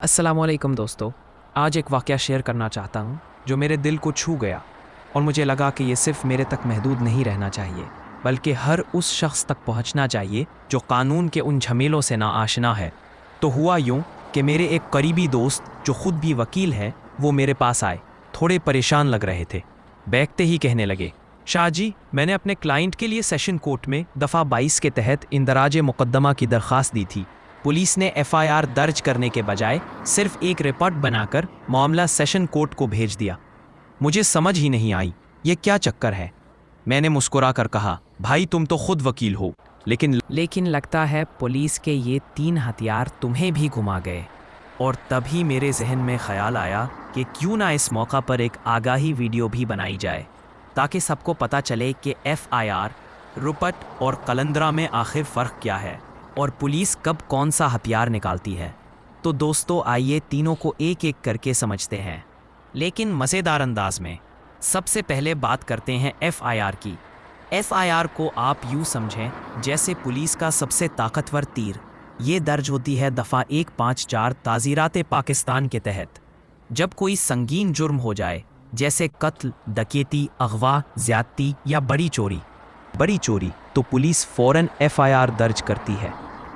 अस्सलामुअलैकुम दोस्तों, आज एक वाक़या शेयर करना चाहता हूँ जो मेरे दिल को छू गया और मुझे लगा कि ये सिर्फ मेरे तक महदूद नहीं रहना चाहिए बल्कि हर उस शख्स तक पहुँचना चाहिए जो कानून के उन झमेलों से ना आशना है। तो हुआ यूँ कि मेरे एक करीबी दोस्त जो ख़ुद भी वकील है वो मेरे पास आए। थोड़े परेशान लग रहे थे। बैठते ही कहने लगे, शाह जी, मैंने अपने क्लाइंट के लिए सेशन कोर्ट में दफ़ा 22 के तहत इंदराज मुकद्दमा की दरख्वास्त दी थी। पुलिस ने एफआईआर दर्ज करने के बजाय सिर्फ एक रिपोर्ट बनाकर मामला सेशन कोर्ट को भेज दिया। मुझे समझ ही नहीं आई ये क्या चक्कर है। मैंने मुस्कुरा कर कहा, भाई तुम तो खुद वकील हो, लेकिन लगता है पुलिस के ये 3 हथियार तुम्हें भी घुमा गए। और तभी मेरे जहन में ख्याल आया कि क्यों ना इस मौका पर एक आगाही वीडियो भी बनाई जाए ताकि सबको पता चले कि एफआईआर, रुपट और कलंदरा में आखिर फ़र्क क्या है और पुलिस कब कौन सा हथियार निकालती है। तो दोस्तों आइए तीनों को एक एक करके समझते हैं, लेकिन मज़ेदार अंदाज में। सबसे पहले बात करते हैं एफआईआर की। एफआईआर को आप यूँ समझें जैसे पुलिस का सबसे ताकतवर तीर। ये दर्ज होती है दफ़ा 154 ताज़ीरात पाकिस्तान के तहत। जब कोई संगीन जुर्म हो जाए जैसे कत्ल, डकैती, अगवा, ज़्यादती या बड़ी चोरी तो पुलिस फ़ौरन एफआईआर दर्ज करती है।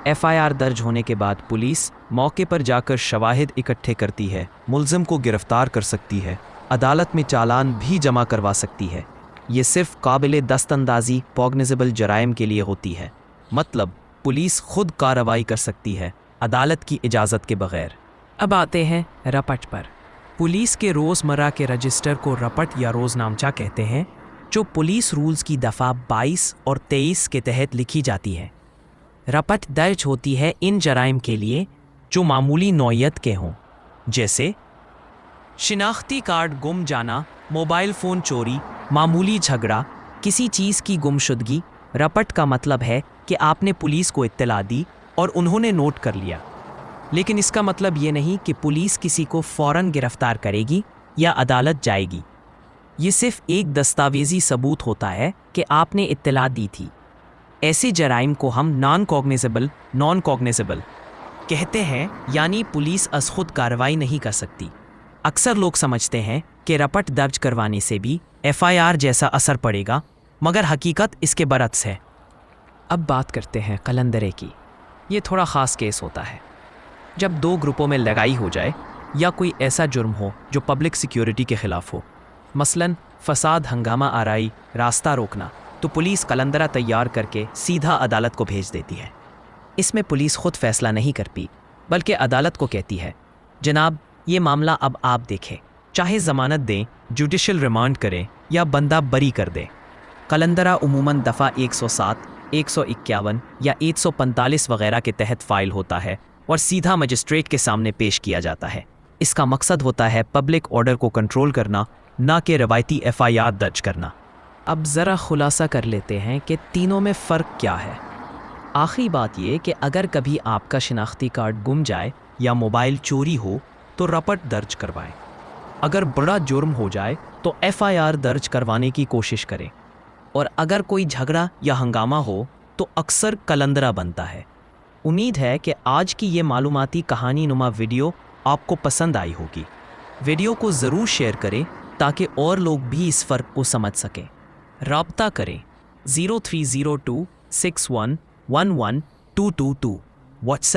एफआईआर दर्ज होने के बाद पुलिस मौके पर जाकर शवाहिद इकट्ठे करती है, मुल्ज़िम को गिरफ्तार कर सकती है, अदालत में चालान भी जमा करवा सकती है। ये सिर्फ काबिल दस्तंदाजी कॉग्निजेबल जराइम के लिए होती है, मतलब पुलिस खुद कार्रवाई कर सकती है अदालत की इजाज़त के बगैर। अब आते हैं रपट पर। पुलिस के रोज़मर्रा के रजिस्टर को रपट या रोज़नामचा कहते हैं, जो पुलिस रूल्स की दफ़ा 22 और 23 के तहत लिखी जाती है। रपट दर्ज होती है इन जराइम के लिए जो मामूली नौयत के हों, जैसे शिनाख्ती कार्ड गुम जाना, मोबाइल फ़ोन चोरी, मामूली झगड़ा, किसी चीज़ की गुमशुदगी। रपट का मतलब है कि आपने पुलिस को इत्तला दी और उन्होंने नोट कर लिया, लेकिन इसका मतलब ये नहीं कि पुलिस किसी को फ़ौरन गिरफ्तार करेगी या अदालत जाएगी। ये सिर्फ एक दस्तावेज़ी सबूत होता है कि आपने इत्तला दी थी। ऐसे जराइम को हम नॉन कॉग्निजेबल कहते हैं, यानी पुलिस अज़ खुद कार्रवाई नहीं कर सकती। अक्सर लोग समझते हैं कि रपट दर्ज करवाने से भी एफआईआर जैसा असर पड़ेगा, मगर हकीकत इसके बरअक्स है। अब बात करते हैं कलंदरे की। ये थोड़ा ख़ास केस होता है। जब 2 ग्रुपों में लड़ाई हो जाए या कोई ऐसा जुर्म हो जो पब्लिक सिक्योरिटी के ख़िलाफ़ हो, मसलन फसाद, हंगामा आराई, रास्ता रोकना, तो पुलिस कलंदरा तैयार करके सीधा अदालत को भेज देती है। इसमें पुलिस खुद फैसला नहीं करती बल्कि अदालत को कहती है, जनाब ये मामला अब आप देखें, चाहे ज़मानत दें, जुडिशल रिमांड करें या बंदा बरी कर दें। कलंदरा उमूमन दफ़ा 107, 151 या 145 वगैरह के तहत फ़ाइल होता है और सीधा मजिस्ट्रेट के सामने पेश किया जाता है। इसका मकसद होता है पब्लिक ऑर्डर को कंट्रोल करना, ना कि रवायती एफआईआर दर्ज करना। अब ज़रा खुलासा कर लेते हैं कि तीनों में फ़र्क क्या है। आखिरी बात ये कि अगर कभी आपका शिनाख्ती कार्ड गुम जाए या मोबाइल चोरी हो तो रपट दर्ज करवाएं। अगर बड़ा जुर्म हो जाए तो एफआईआर दर्ज करवाने की कोशिश करें, और अगर कोई झगड़ा या हंगामा हो तो अक्सर कलंदरा बनता है। उम्मीद है कि आज की ये मालूमाती कहानी नुमा वीडियो आपको पसंद आई होगी। वीडियो को ज़रूर शेयर करें ताकि और लोग भी इस फ़र्क को समझ सकें। राब्ता करें 0302 61 11 222 व्हाट्सएप